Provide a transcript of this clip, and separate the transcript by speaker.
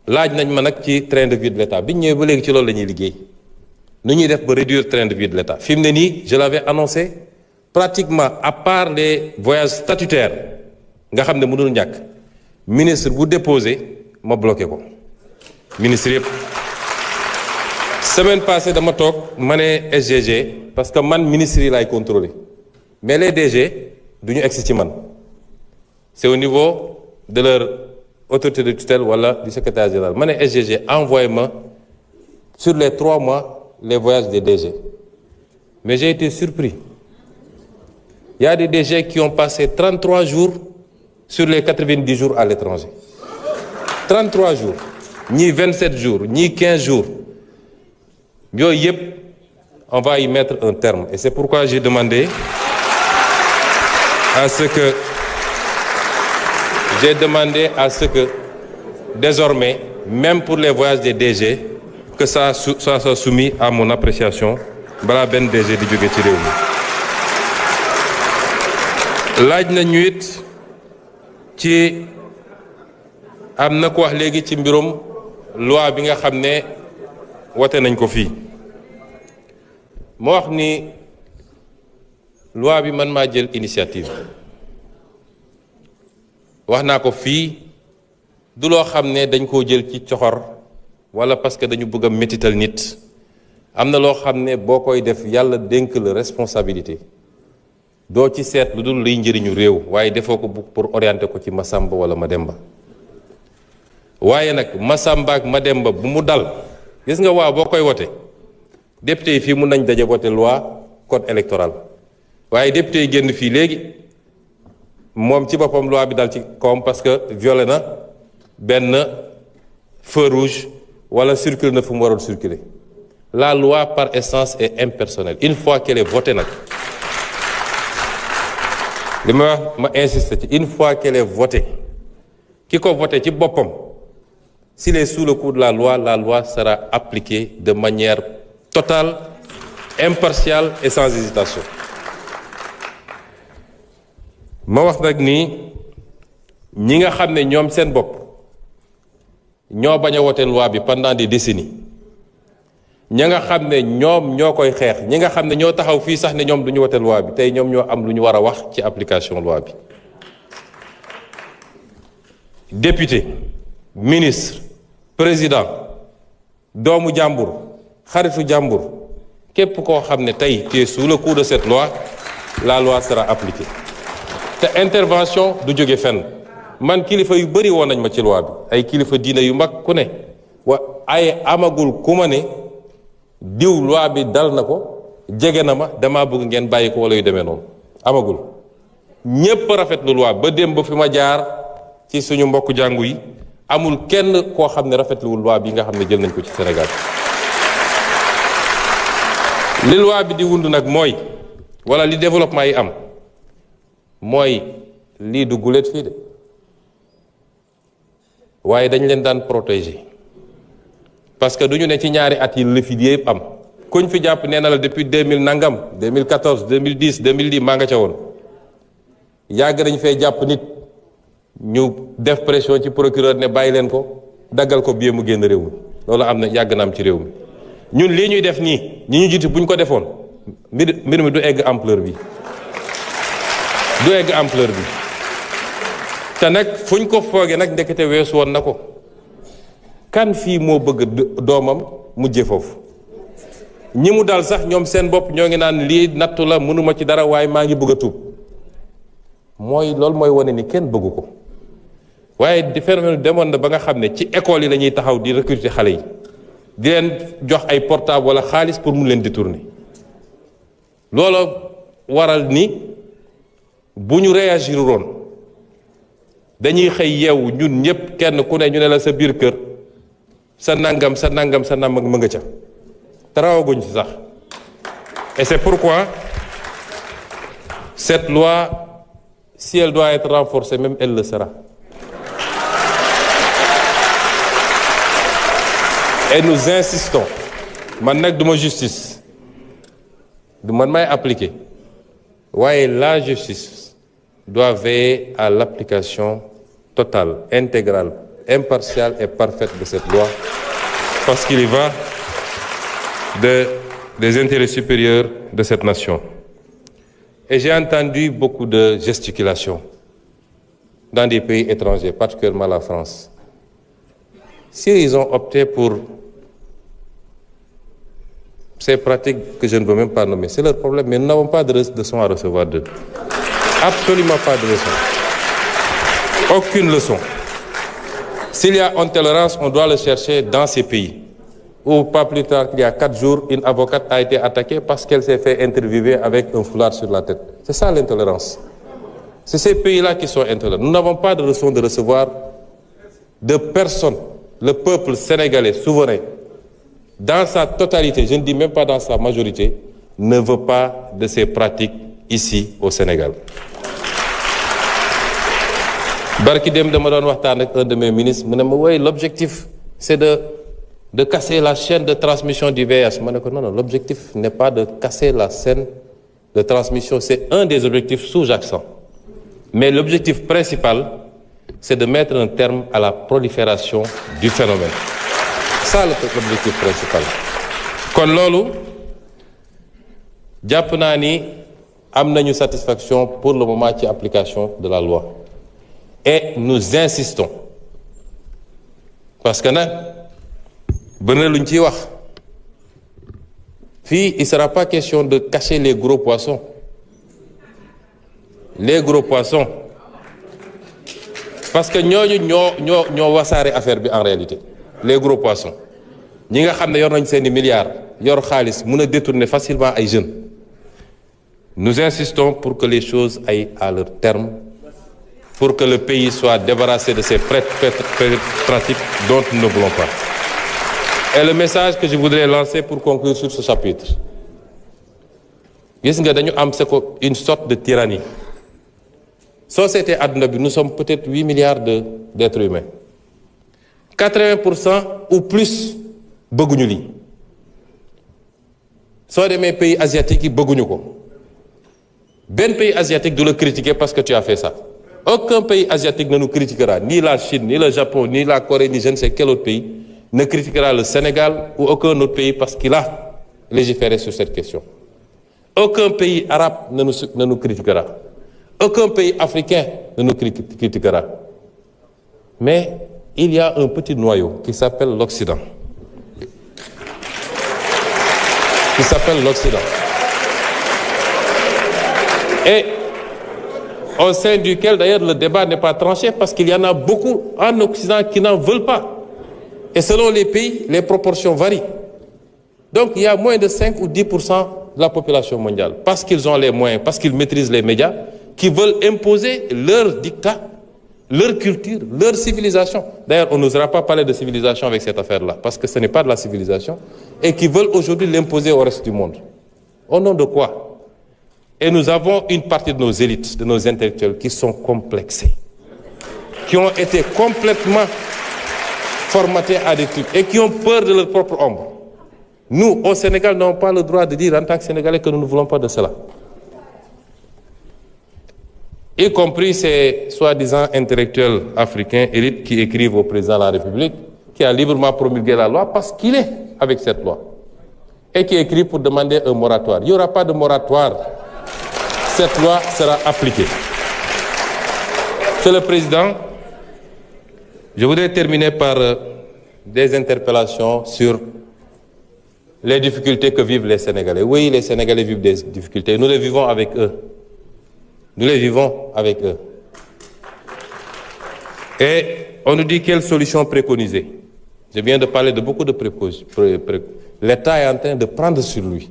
Speaker 1: laaj nañ ma nag ci train de vie de l'État bi ñu ñëwee ba léegi ci loolu la ñuy liggéey nu ñuy def ba réduire train de vie de l'État fi mu ne nii je l'avais annoncé pratiquement à part les voyages statutaires nga xam ne mënul ñàkk ministre bu déposé ma bloqué ko ministre yëpp. semaine passée dama toog ma ne SGG parce que man ministre yi laay contrôler mais les DG du ñu egsi ci man c'est au niveau de leur autorité de tutelle wala du secrétaire général ma ne SGG envoyé-moi sur les 3 mois les voyages des DG mais j'ai été surpris il y a des DG qui ont passé 33 jours sur les 90 jours à l'étranger 33 jours ñii 27 jours ñii 15 jours yooyu yëpp on va y mettre un terme et c'est pourquoi j'ai demandé à ce que désormais même pour les voyages des DG que ça soit soumis à mon appréciation balaa benn DG di jóge ci réew mi laaj na ñu it ci am na ko wax léegi ci mbirum loi bi nga xam ne wote nañ ko fii moo wax ni loi bi man maa jël initiative wax naa ko fii du loo xam ne dañ koo jël ci coxor wala parce que dañu bëgg a métital nit am na loo xam ne boo koy def yàlla dénk la responsabilité doo ci seet lu dul liy njëriñu réew waaye defoo ko pour orienter ko ci Masamba wala Mademba waaye nag Masamba ak Mademba bu mu dal gis nga waaw boo koy wote député yi fii mun nañ daje voté loi code électoral waaye député yi génn fii léegi moom ci boppam loi bi dal ci kawam parce que violé na benn feu rouge wala circule na fu mu waroon circuler la loi par essence est impersonnelle une fois qu'elle est votée nag li ma wax ma insiste ci une fois qu'elle est votée ki ko voté ci boppam s'il est sous le coup de la loi sera appliquée de manière totale, impartiale et sans hésitation. ma wax nag ni ñi nga xam ne ñoom seen bopp ñoo bañ a wote loi bi pendant des décennies ñi nga xam ne ñoom ñoo koy xeex ñi nga xam ne ñoo taxaw fii sax ne ñoom du ñu wote loi bi tey ñoom ñoo am lu ñu war a wax ci application loi bi. député ministre président doomu jàmbur xaritu jàmbur képp koo xam ne tey tu es sous le coup de cette loi la loi sera appliquée te intervention du jóge fenn man kilifa yu bëri woon nañ ma ci loi bi ay kilifa diine yu mag ku ne ay amagul ku ma ne diw loi bi dal na ko jege na ma damaa bëgg ngeen bàyyi ko wala yu demee noonu amagul ñépp rafetlu loi ba démb ba fi ma jaar ci suñu mbokk jàngu yi amul kenn koo xam ne rafetluwul loi bi nga xam ne jël nañ ko ci Sénégal li loi bi di wund nag mooy wala li développement yi am mooy lii du guléet fii de waaye dañ leen daan protéger parce que du ñu ne ci ñaari at yi lëf yi yëpp am kuñ fi jàpp nee na la depuis 2000 nangam 2014 2010 2010 maa nga ca woon yàgg nañ fee jàpp nit ñu def pression ci procureur ne bàyyi leen ko daggal ko bie mu génn réew mi loolu am na yàgg na am ci réew mi ñun lii ñuy def nii ñi ñu jiitu bu ñu ko defoon mbir mi du egg ampleur bi du egg ampleur bi te nag fu ñu ko foogee nag ndekete weesu woon na ko kan fii moo bëgg doomam mujje foofu ñi mu dal sax ñoom seen bopp ñoo ngi naan lii nattu la mënuma ci dara waaye maa ngi bëgg a tuub mooy loolu mooy wane ni kenn bëggu ko waaye di phénomène demoon na ba nga xam ne ci école yi la ñuy taxaw di recruter xale yi di leen jox ay portable wala xaalis pour mu leen détourner loolu waral ni bu ñu réagir woon dañuy xëy yeewu ñun ñëpp kenn ku ne ñu ne la sa biir kër sa nangam sa nangam sa nangam ma nga ca tarawaguñ ci sax et c'est pourquoi cette loi si elle doit être renforcée même elle le sera et nous insistons man nag duma justice du man may appliquer waaye la justice doit veiller à l'application totale intégrale impartiale et parfaite de cette loi, parce qu'il y va des intérêts supérieurs de cette nation. Et j'ai entendu beaucoup de gesticulations dans des pays étrangers, particulièrement la France. S'ils ont opté pour ces pratiques que je ne veux même pas nommer, c'est leur problème, mais nous n'avons pas de leçon à recevoir d'eux. Absolument pas de leçon. Aucune leçon. S'il y a intolérance, on doit le chercher dans ces pays. Ou pas plus tard qu'il y a 4 jours, une avocate a été attaquée parce qu'elle s'est fait interviewer avec un foulard sur la tête. C'est ça l'intolérance. C'est ces pays-là qui sont intolérants. Nous n'avons pas de leçon de recevoir de personne. Le peuple sénégalais souverain, dans sa totalité, je ne dis même pas dans sa majorité, ne veut pas de ces pratiques ici au Sénégal. Barki dem dama doon waxtaan ak un de mes ministres mu ne ma oui, l'objectif c'est de casser la chaîne de transmission du VIH. Ma ne ko non, l'objectif n'est pas de casser la chaîne de transmission, c'est un des objectifs sous-jacents. Mais l'objectif principal, c'est de mettre un terme à la prolifération du phénomène. Ça, l'objectif principal. Kon loolu jàpp naa ni am nañu satisfaction pour le moment ci application de la loi. Et nous insistons. Parce que nag bëri na lu ñu ciy wax fii il ne sera pas question de cacher les gros poissons. Les gros poissons. Parce que ñooñu ñoo wasaare affaire bi en réalité. Les gros poissons. Ñi nga xam ne yor nañ seeni milliards yor xaalis mën a détourner facilement ay jeunes. Nous insistons pour que les choses aillent à leur terme, pour que le pays soit débarrassé de ces pratiques dont nous ne voulons pas. Et le message que je voudrais lancer pour conclure sur ce chapitre, gis nga dañu am une sorte de tyrannie. Société àdduna bi, nous sommes peut-être 8 milliards d'êtres humains. 80% ou plus bëgguñu lii. Soo demee pays asiatiques yi bëgguñu ko. Benn pays asiatique du le critiquer parce que tu as fait ça. Aucun pays asiatique ne nous critiquera, ni la Chine, ni le Japon, ni la Corée, ni je ne sais quel autre pays ne critiquera le Sénégal ou aucun autre pays parce qu'il a légiféré sur cette question. Aucun pays arabe ne nous critiquera. Aucun pays africain ne nous critiquera. Mais il y a un petit noyau qui s'appelle l'Occident. Et au sein duquel, d'ailleurs, le débat n'est pas tranché parce qu'il y en a beaucoup en Occident qui n'en veulent pas. Et selon les pays, les proportions varient. Donc, il y a moins de 5 ou 10% de la population mondiale, parce qu'ils ont les moyens, parce qu'ils maîtrisent les médias, qui veulent imposer leur dictat, leur culture, leur civilisation. D'ailleurs, on n'osera pas parler de civilisation avec cette affaire-là, parce que ce n'est pas de la civilisation, et qui veulent aujourd'hui l'imposer au reste du monde. Au nom de quoi ? Et nous avons une partie de nos élites, de nos intellectuels qui sont complexés, qui ont été complètement formatés à des trucs et qui ont peur de leur propre ombre. Nous, au Sénégal, n'avons pas le droit de dire en tant que Sénégalais que nous ne voulons pas de cela. Y compris ces soi-disant intellectuels africains, élites, qui écrivent au président de la République, qui a librement promulgué la loi parce qu'il est avec cette loi. Et qui écrit pour demander un moratoire. Il n'y aura pas de moratoire. Cette loi sera appliquée. Monsieur le Président, je voudrais terminer par des interpellations sur les difficultés que vivent les Sénégalais. Oui, les Sénégalais vivent des difficultés. Nous les vivons avec eux. Nous les vivons avec eux. Et on nous dit quelle solution préconiser. Je viens de parler de beaucoup de précautions. L'État est en train de prendre sur lui